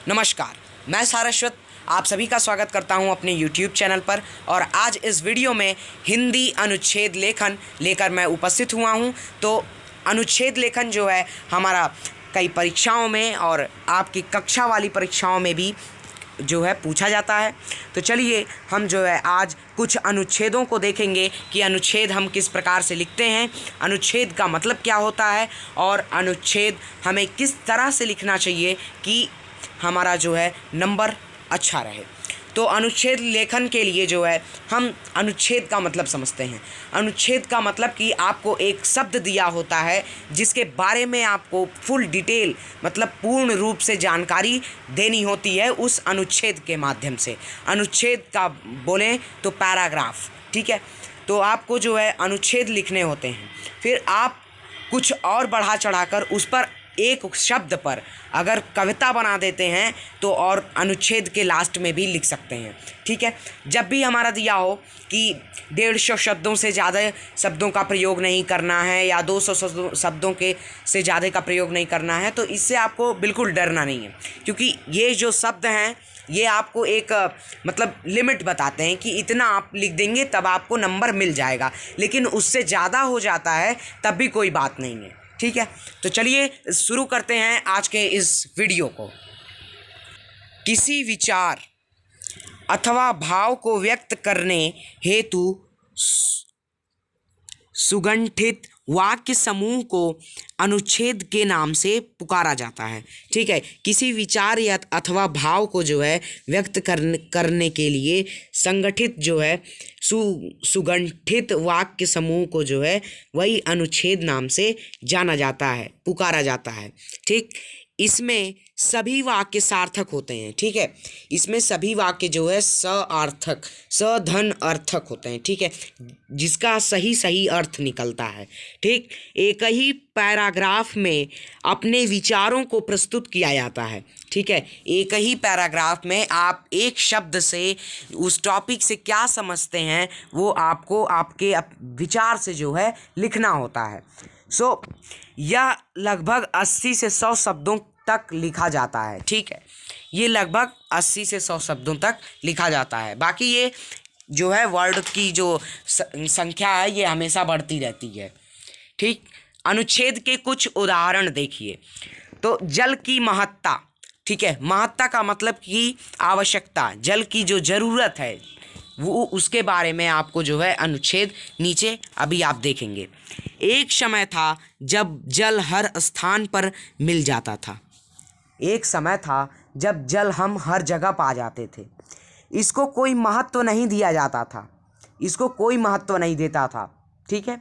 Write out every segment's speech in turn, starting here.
नमस्कार, मैं सारस्वत आप सभी का स्वागत करता हूं अपने YouTube चैनल पर। और आज इस वीडियो में हिंदी अनुच्छेद लेखन लेकर मैं उपस्थित हुआ हूं। तो अनुच्छेद लेखन जो है हमारा कई परीक्षाओं में और आपकी कक्षा वाली परीक्षाओं में भी जो है पूछा जाता है। तो चलिए हम जो है आज कुछ अनुच्छेदों को देखेंगे कि अनुच्छेद हम किस प्रकार से लिखते हैं, अनुच्छेद का मतलब क्या होता है और अनुच्छेद हमें किस तरह से लिखना चाहिए कि हमारा जो है नंबर अच्छा रहे। तो अनुच्छेद लेखन के लिए जो है हम अनुच्छेद का मतलब समझते हैं। अनुच्छेद का मतलब कि आपको एक शब्द दिया होता है जिसके बारे में आपको फुल डिटेल मतलब पूर्ण रूप से जानकारी देनी होती है उस अनुच्छेद के माध्यम से। अनुच्छेद का बोलें तो पैराग्राफ, ठीक है। तो आपको जो है अनुच्छेद लिखने होते हैं, फिर आप कुछ और बढ़ा चढ़ाकर उस पर एक शब्द पर अगर कविता बना देते हैं तो और अनुच्छेद के लास्ट में भी लिख सकते हैं, ठीक है। जब भी हमारा दिया हो कि 150 शब्दों से ज़्यादा शब्दों का प्रयोग नहीं करना है या 200 शब्दों के से ज़्यादा का प्रयोग नहीं करना है, तो इससे आपको बिल्कुल डरना नहीं है, क्योंकि ये जो शब्द हैं ये आपको एक मतलब लिमिट बताते हैं कि इतना आप लिख देंगे तब आपको नंबर मिल जाएगा, लेकिन उससे ज़्यादा हो जाता है तब भी कोई बात नहीं है, ठीक है। तो चलिए शुरू करते हैं आज के इस वीडियो को। किसी विचार अथवा भाव को व्यक्त करने हेतु सुगठित वाक्य समूह को अनुच्छेद के नाम से पुकारा जाता है, ठीक है। किसी विचार या अथवा भाव को जो है व्यक्त करने के लिए संगठित जो है सुगठित वाक्य समूह को जो है वही अनुच्छेद नाम से जाना जाता है, पुकारा जाता है, ठीक। इसमें सभी वाक्य सार्थक होते हैं, ठीक है। इसमें सभी वाक्य जो है सअर्थक सधन अर्थक होते हैं, ठीक है, जिसका सही अर्थ निकलता है, ठीक। एक ही पैराग्राफ में अपने विचारों को प्रस्तुत किया जाता है, ठीक है। एक ही पैराग्राफ में आप एक शब्द से उस टॉपिक से क्या समझते हैं वो आपको आपके विचार से जो है लिखना होता है। यह लगभग 80 से 100 शब्दों तक लिखा जाता है, ठीक है। ये लगभग 80 से 100 शब्दों तक लिखा जाता है। बाकी ये जो है वर्ड की जो संख्या है ये हमेशा बढ़ती रहती है, ठीक। अनुच्छेद के कुछ उदाहरण देखिए। तो जल की महत्ता, ठीक है। महत्ता का मतलब कि आवश्यकता, जल की जो ज़रूरत है वो उसके बारे में आपको जो है अनुच्छेद नीचे अभी आप देखेंगे। एक समय था जब जल हर स्थान पर मिल जाता था। एक समय था जब जल हम हर जगह पा जाते थे। इसको कोई महत्व नहीं दिया जाता था, इसको कोई महत्व नहीं देता था, ठीक है।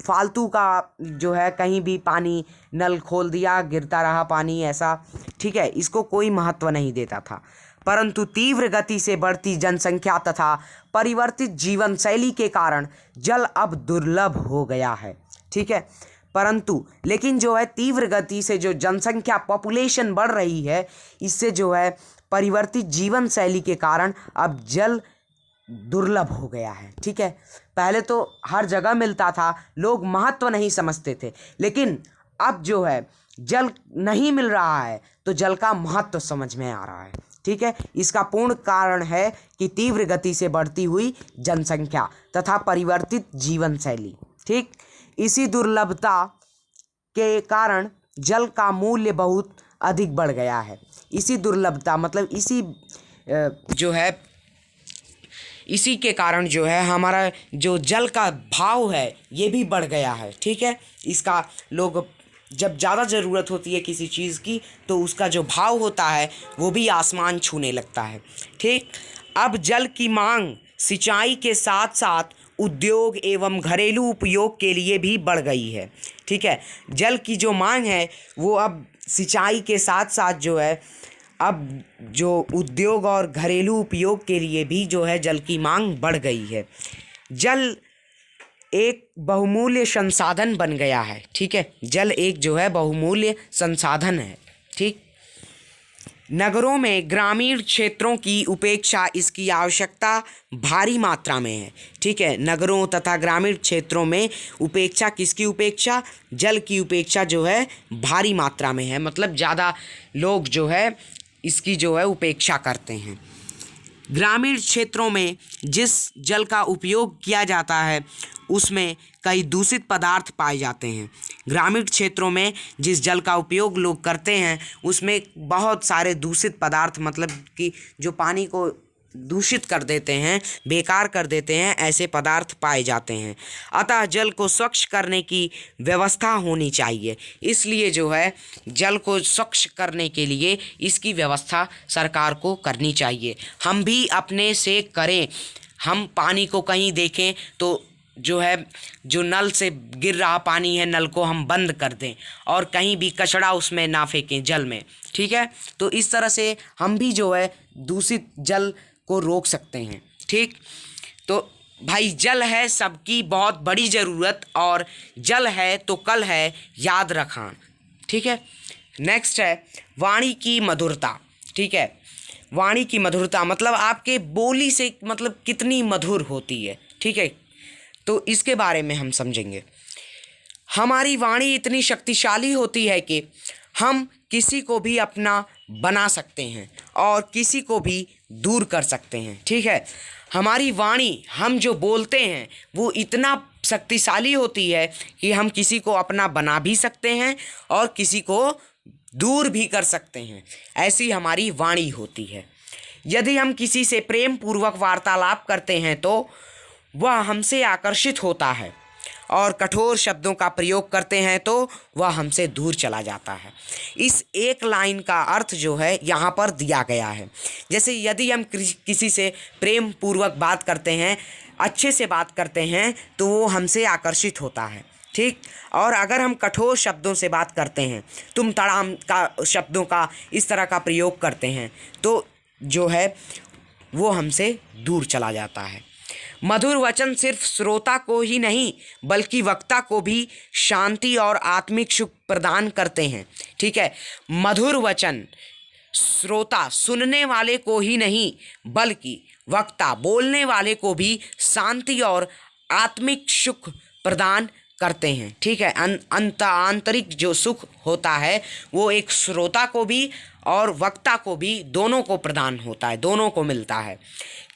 फालतू का जो है कहीं भी पानी नल खोल दिया गिरता रहा पानी ऐसा, ठीक है, इसको कोई महत्व नहीं देता था। परंतु तीव्र गति से बढ़ती जनसंख्या तथा परिवर्तित जीवन शैली के कारण जल अब दुर्लभ हो गया है, ठीक है। परंतु लेकिन जो है तीव्र गति से जो जनसंख्या पॉपुलेशन बढ़ रही है, इससे जो है परिवर्तित जीवन शैली के कारण अब जल दुर्लभ हो गया है, ठीक है। पहले तो हर जगह मिलता था, लोग महत्व नहीं समझते थे, लेकिन अब जो है जल नहीं मिल रहा है तो जल का महत्व समझ में आ रहा है, ठीक है। इसका पूर्ण कारण है कि तीव्र गति से बढ़ती हुई जनसंख्या तथा परिवर्तित जीवन शैली, ठीक। इसी दुर्लभता के कारण जल का मूल्य बहुत अधिक बढ़ गया है। इसी दुर्लभता मतलब जो है इसी के कारण जो है हमारा जो जल का भाव है ये भी बढ़ गया है, ठीक है। इसका लोग जब ज़्यादा ज़रूरत होती है किसी चीज़ की तो उसका जो भाव होता है वो भी आसमान छूने लगता है, ठीक। अब जल की मांग सिंचाई के साथ साथ उद्योग एवं घरेलू उपयोग के लिए भी बढ़ गई है, ठीक है। जल की जो मांग है वो अब सिंचाई के साथ साथ जो है अब जो उद्योग और घरेलू उपयोग के लिए भी जो है जल की मांग बढ़ गई है। जल एक बहुमूल्य संसाधन बन गया है, ठीक है। जल एक जो है बहुमूल्य संसाधन है, ठीक। नगरों में ग्रामीण क्षेत्रों की उपेक्षा इसकी आवश्यकता भारी मात्रा में है, ठीक है। नगरों तथा ग्रामीण क्षेत्रों में उपेक्षा किसकी उपेक्षा? जल की उपेक्षा जो है भारी मात्रा में है, मतलब ज़्यादा लोग जो है इसकी जो है उपेक्षा करते हैं। ग्रामीण क्षेत्रों में जिस जल का उपयोग किया जाता है उसमें कई दूषित पदार्थ पाए जाते हैं। ग्रामीण क्षेत्रों में जिस जल का उपयोग लोग करते हैं उसमें बहुत सारे दूषित पदार्थ, मतलब कि जो पानी को दूषित कर देते हैं, बेकार कर देते हैं, ऐसे पदार्थ पाए जाते हैं। अतः जल को स्वच्छ करने की व्यवस्था होनी चाहिए। इसलिए जो है जल को स्वच्छ करने के लिए इसकी व्यवस्था सरकार को करनी चाहिए। हम भी अपने से करें। हम पानी को कहीं देखें तो जो है जो नल से गिर रहा पानी है, नल को हम बंद कर दें और कहीं भी कचरा उसमें ना फेंकें जल में, ठीक है। तो इस तरह से हम भी जो है दूषित जल को रोक सकते हैं, ठीक। तो भाई जल है सबकी बहुत बड़ी ज़रूरत और जल है तो कल है, याद रखना, ठीक है। नेक्स्ट है वाणी की मधुरता, ठीक है। वाणी की मधुरता मतलब आपके बोली से मतलब कितनी मधुर होती है, ठीक है। तो इसके बारे में हम समझेंगे। हमारी वाणी इतनी शक्तिशाली होती है कि हम किसी को भी अपना बना सकते हैं और किसी को भी दूर कर सकते हैं, ठीक है। हमारी वाणी, हम जो बोलते हैं वो इतना शक्तिशाली होती है कि हम किसी को अपना बना भी सकते हैं और किसी को दूर भी कर सकते हैं। ऐसी हमारी वाणी होती है। यदि हम किसी से प्रेम पूर्वक वार्तालाप करते हैं तो वह हमसे आकर्षित होता है और कठोर शब्दों का प्रयोग करते हैं तो वह हमसे दूर चला जाता है। इस एक लाइन का अर्थ जो है यहाँ पर दिया गया है। जैसे यदि हम किसी से प्रेम पूर्वक बात करते हैं, अच्छे से बात करते हैं तो वो हमसे आकर्षित होता है, ठीक। और अगर हम कठोर शब्दों से बात करते हैं, तुम तड़ाम का शब्दों का इस तरह का प्रयोग करते हैं तो जो है वो हमसे दूर चला जाता है। मधुर वचन सिर्फ श्रोता को ही नहीं बल्कि वक्ता को भी शांति और आत्मिक सुख प्रदान करते हैं, ठीक है। मधुर वचन श्रोता सुनने वाले को ही नहीं बल्कि वक्ता बोलने वाले को भी शांति और आत्मिक सुख प्रदान करते हैं, ठीक है। आंतरिक जो सुख होता है वो एक श्रोता को भी और वक्ता को भी, दोनों को प्रदान होता है, दोनों को मिलता है।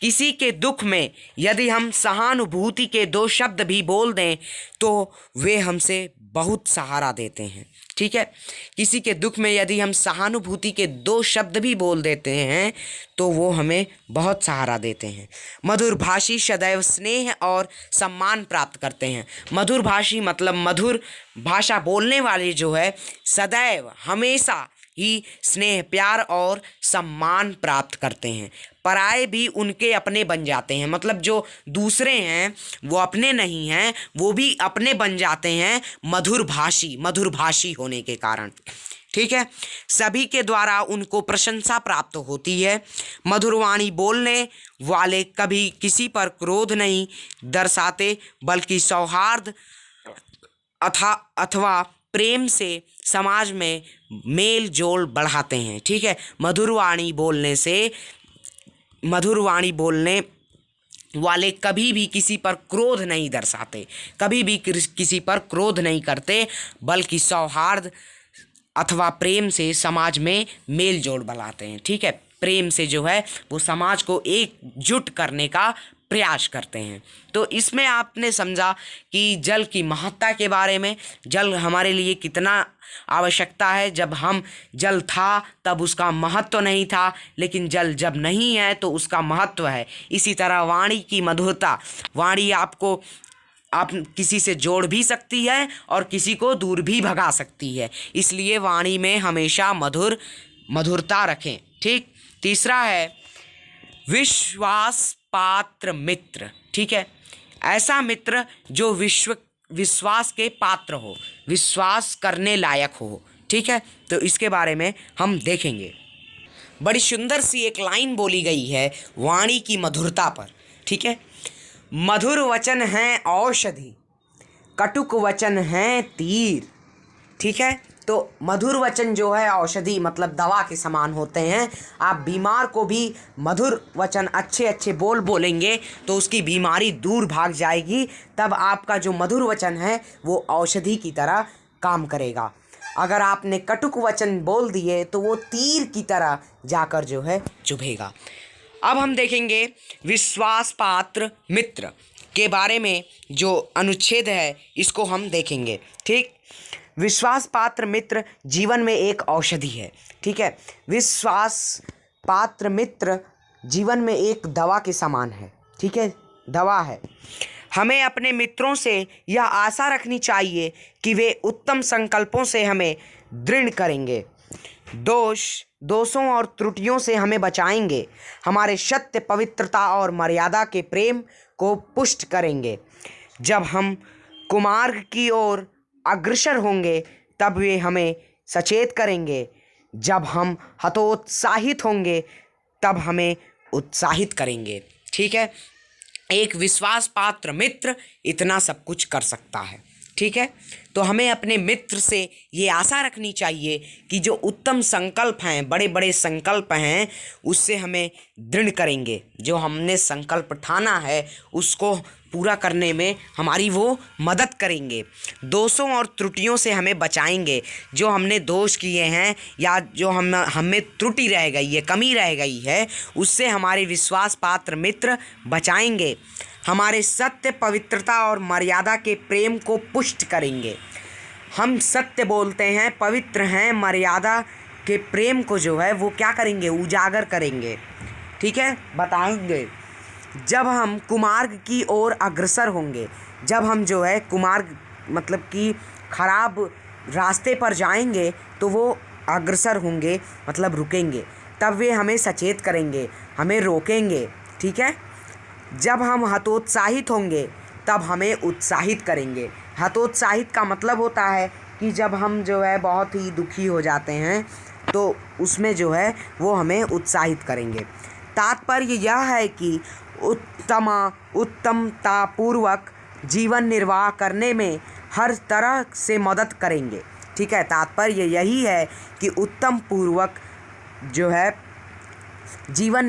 किसी के दुख में यदि हम सहानुभूति के 2 शब्द भी बोल दें तो वे हमसे बहुत सहारा देते हैं, ठीक है। किसी के दुख में यदि हम सहानुभूति के 2 शब्द भी बोल देते हैं तो वो हमें बहुत सहारा देते हैं। मधुर भाषी सदैव स्नेह और सम्मान प्राप्त करते हैं। मधुर भाषी मतलब मधुर भाषा बोलने वाले जो है सदैव हमेशा ही स्नेह, प्यार और सम्मान प्राप्त करते हैं। पराये भी उनके अपने बन जाते हैं, मतलब जो दूसरे हैं वो अपने नहीं हैं, वो भी अपने बन जाते हैं मधुर भाषी होने के कारण, ठीक है। सभी के द्वारा उनको प्रशंसा प्राप्त होती है। मधुरवाणी बोलने वाले कभी किसी पर क्रोध नहीं दर्शाते बल्कि सौहार्द अथवा प्रेम से समाज में मेल जोल बढ़ाते हैं, ठीक है। मधुरवाणी बोलने वाले कभी भी किसी पर क्रोध नहीं दर्शाते, कभी भी किसी पर क्रोध नहीं करते बल्कि सौहार्द अथवा प्रेम से समाज में मेल जोल बढ़ाते हैं, ठीक है। प्रेम से जो है वो समाज को एकजुट करने का प्रयास करते हैं। तो इसमें आपने समझा कि जल की महत्ता के बारे में, जल हमारे लिए कितना आवश्यकता है। जब हम जल था तब उसका महत्व नहीं था, लेकिन जल जब नहीं है तो उसका महत्व है। इसी तरह वाणी की मधुरता, वाणी आपको आप किसी से जोड़ भी सकती है और किसी को दूर भी भगा सकती है, इसलिए वाणी में हमेशा मधुरता रखें, ठीक। तीसरा है विश्वास पात्र मित्र, ठीक है। ऐसा मित्र जो विश्वास के पात्र हो, विश्वास करने लायक हो, ठीक है। तो इसके बारे में हम देखेंगे। बड़ी सुंदर सी एक लाइन बोली गई है वाणी की मधुरता पर, ठीक है। मधुर वचन है औषधि, कटुक वचन है तीर, ठीक है। तो मधुर वचन जो है औषधि मतलब दवा के समान होते हैं। आप बीमार को भी मधुर वचन अच्छे बोलेंगे तो उसकी बीमारी दूर भाग जाएगी। तब आपका जो मधुर वचन है वो औषधि की तरह काम करेगा। अगर आपने कटुक वचन बोल दिए तो वो तीर की तरह जाकर जो है चुभेगा। अब हम देखेंगे विश्वास पात्र मित्र के बारे में जो अनुच्छेद है इसको हम देखेंगे। ठीक, विश्वास पात्र मित्र जीवन में एक औषधि है। ठीक है, विश्वास पात्र मित्र जीवन में एक दवा के समान है। ठीक है, दवा है। हमें अपने मित्रों से यह आशा रखनी चाहिए कि वे उत्तम संकल्पों से हमें दृढ़ करेंगे, दोषों और त्रुटियों से हमें बचाएंगे, हमारे सत्य, पवित्रता और मर्यादा के प्रेम को पुष्ट करेंगे। जब हम कुमार्ग की ओर अग्रसर होंगे तब वे हमें सचेत करेंगे, जब हम हतोत्साहित होंगे तब हमें उत्साहित करेंगे। ठीक है, एक विश्वास पात्र मित्र इतना सब कुछ कर सकता है। ठीक है, तो हमें अपने मित्र से ये आशा रखनी चाहिए कि जो उत्तम संकल्प हैं, बड़े बड़े संकल्प हैं, उससे हमें दृढ़ करेंगे। जो हमने संकल्प ठाना है उसको पूरा करने में हमारी वो मदद करेंगे। दोषों और त्रुटियों से हमें बचाएंगे। जो हमने दोष किए हैं या जो हमें त्रुटि रह गई है, कमी रह गई है, उससे हमारे विश्वास पात्र मित्र बचाएंगे। हमारे सत्य, पवित्रता और मर्यादा के प्रेम को पुष्ट करेंगे। हम सत्य बोलते हैं, पवित्र हैं, मर्यादा के प्रेम को जो है वो क्या करेंगे, उजागर करेंगे। ठीक है, बताएंगे। जब हम कुमार्ग की ओर अग्रसर होंगे, जब हम जो है कुमार्ग मतलब कि खराब रास्ते पर जाएंगे तो वो अग्रसर होंगे मतलब रुकेंगे, तब वे हमें सचेत करेंगे, हमें रोकेंगे। ठीक है, जब हम हतोत्साहित होंगे तब हमें उत्साहित करेंगे। हतोत्साहित का मतलब होता है कि जब हम जो है बहुत ही दुखी हो जाते हैं तो उसमें जो है वो हमें उत्साहित करेंगे। तात्पर्य यह है कि उत्तमतापूर्वक जीवन निर्वाह करने में हर तरह से मदद करेंगे। ठीक है, तात्पर्य यही है कि उत्तम पूर्वक जो है जीवन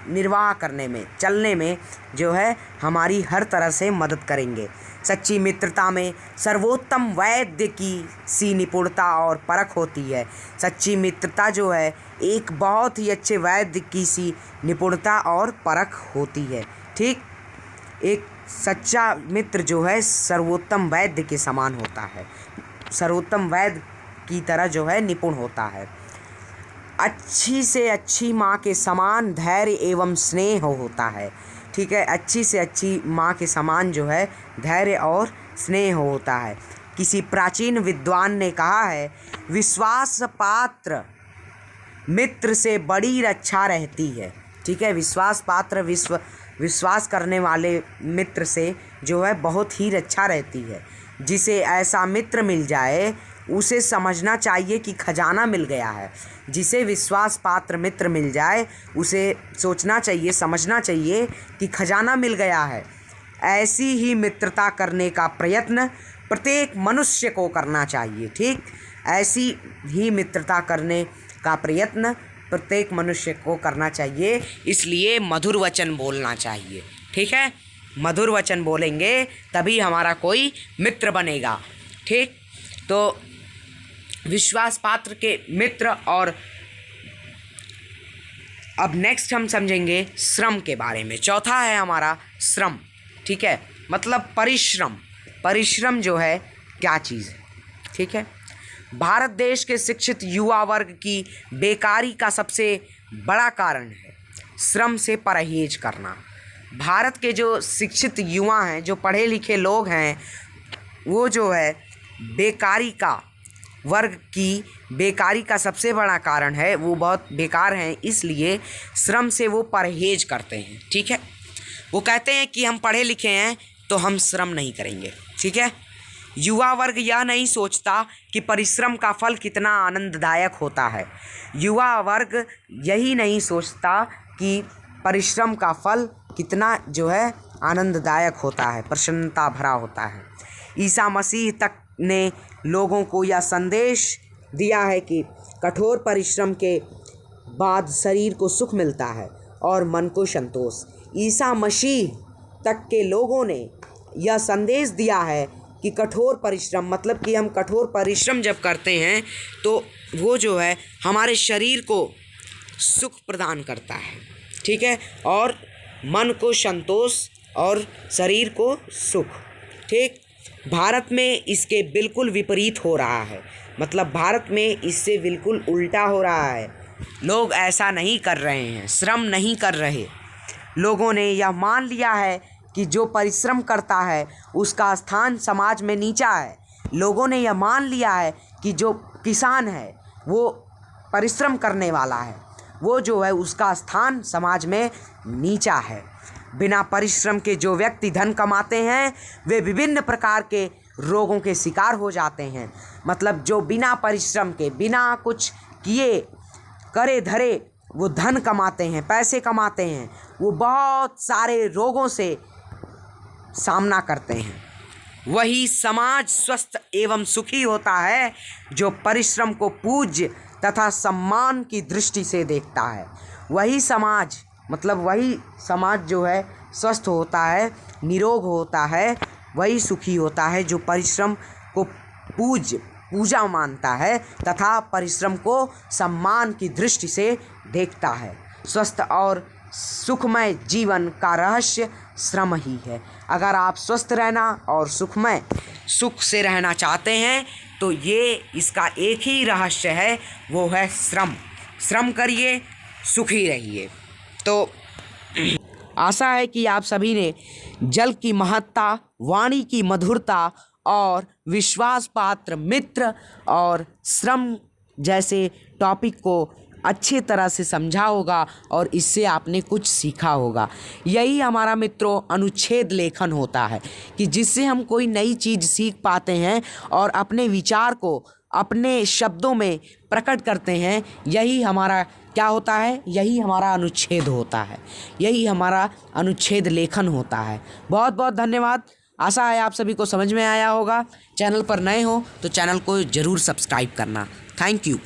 निर्वाह करने में, चलने में जो है हमारी हर तरह से मदद करेंगे। सच्ची मित्रता में सर्वोत्तम वैद्य की सी निपुणता और परख होती है। सच्ची मित्रता जो है एक बहुत ही अच्छे वैद्य की सी निपुणता और परख होती है। ठीक, एक सच्चा मित्र जो है सर्वोत्तम वैद्य के समान होता है, सर्वोत्तम वैद्य की तरह जो है निपुण होता है। अच्छी से अच्छी माँ के समान धैर्य एवं स्नेह होता है। ठीक है, अच्छी से अच्छी माँ के समान जो है धैर्य और स्नेह होता है। किसी प्राचीन विद्वान ने कहा है, विश्वास पात्र मित्र से बड़ी रक्षा रहती है। ठीक है, विश्वास पात्र विश्वास करने वाले मित्र से जो है बहुत ही रक्षा रहती है। जिसे ऐसा मित्र मिल जाए उसे समझना चाहिए कि खजाना मिल गया है। जिसे विश्वास पात्र मित्र मिल जाए उसे सोचना चाहिए, समझना चाहिए कि खजाना मिल गया है। ऐसी ही मित्रता करने का प्रयत्न प्रत्येक मनुष्य को करना चाहिए। ठीक, ऐसी ही मित्रता करने का प्रयत्न प्रत्येक मनुष्य को करना चाहिए। इसलिए मधुर वचन बोलना चाहिए। ठीक है, मधुर वचन बोलेंगे तभी हमारा कोई मित्र बनेगा। ठीक, तो विश्वास पात्र के मित्र। और अब नेक्स्ट हम समझेंगे श्रम के बारे में। चौथा है हमारा श्रम। ठीक है, मतलब परिश्रम। परिश्रम जो है क्या चीज़ है। ठीक है, भारत देश के शिक्षित युवा वर्ग की बेकारी का सबसे बड़ा कारण है श्रम से परहेज करना। भारत के जो शिक्षित युवा हैं, जो पढ़े लिखे लोग हैं, वो जो है बेकारी का वर्ग की बेकारी का सबसे बड़ा कारण है, वो बहुत बेकार हैं, इसलिए श्रम से वो परहेज करते हैं। ठीक है, वो कहते हैं कि हम पढ़े लिखे हैं तो हम श्रम नहीं करेंगे। ठीक है, युवा वर्ग यह नहीं सोचता कि परिश्रम का फल कितना आनंददायक होता है। युवा वर्ग यही नहीं सोचता कि परिश्रम का फल कितना जो है आनंददायक होता है, प्रसन्नता भरा होता है। ईसा मसीह तक ने लोगों को यह संदेश दिया है कि कठोर परिश्रम के बाद शरीर को सुख मिलता है और मन को संतोष। ईसा मसीह तक के लोगों ने यह संदेश दिया है कि कठोर परिश्रम, मतलब कि हम कठोर परिश्रम जब करते हैं तो वो जो है हमारे शरीर को सुख प्रदान करता है, ठीक है, और मन को संतोष और शरीर को सुख। ठीक, भारत में इसके बिल्कुल विपरीत हो रहा है, मतलब भारत में इससे बिल्कुल उल्टा हो रहा है। लोग ऐसा नहीं कर रहे हैं, श्रम नहीं कर रहे। लोगों ने यह मान लिया है कि जो परिश्रम करता है उसका स्थान समाज में नीचा है। लोगों ने यह मान लिया है कि जो किसान है वो परिश्रम करने वाला है, वो जो है उसका स्थान समाज में नीचा है। बिना परिश्रम के जो व्यक्ति धन कमाते हैं वे विभिन्न प्रकार के रोगों के शिकार हो जाते हैं। मतलब जो बिना परिश्रम के, बिना कुछ किए करे धरे वो धन कमाते हैं, पैसे कमाते हैं, वो बहुत सारे रोगों से सामना करते हैं। वही समाज स्वस्थ एवं सुखी होता है जो परिश्रम को पूज्य तथा सम्मान की दृष्टि से देखता है। वही समाज जो है स्वस्थ होता है, निरोग होता है, वही सुखी होता है जो परिश्रम को पूजा मानता है तथा परिश्रम को सम्मान की दृष्टि से देखता है। स्वस्थ और सुखमय जीवन का रहस्य श्रम ही है। अगर आप स्वस्थ रहना और सुख से रहना चाहते हैं तो ये इसका एक ही रहस्य है, वो है श्रम। श्रम करिए, सुखी रहिए। तो आशा है कि आप सभी ने जल की महत्ता, वाणी की मधुरता और विश्वास पात्र मित्र और श्रम जैसे टॉपिक को अच्छी तरह से समझा होगा और इससे आपने कुछ सीखा होगा। यही हमारा मित्रों अनुच्छेद लेखन होता है कि जिससे हम कोई नई चीज़ सीख पाते हैं और अपने विचार को अपने शब्दों में प्रकट करते हैं। यही हमारा क्या होता है, यही हमारा अनुच्छेद होता है, यही हमारा अनुच्छेद लेखन होता है। बहुत बहुत धन्यवाद। आशा है आप सभी को समझ में आया होगा। चैनल पर नए हो तो चैनल को ज़रूर सब्सक्राइब करना। Thank you.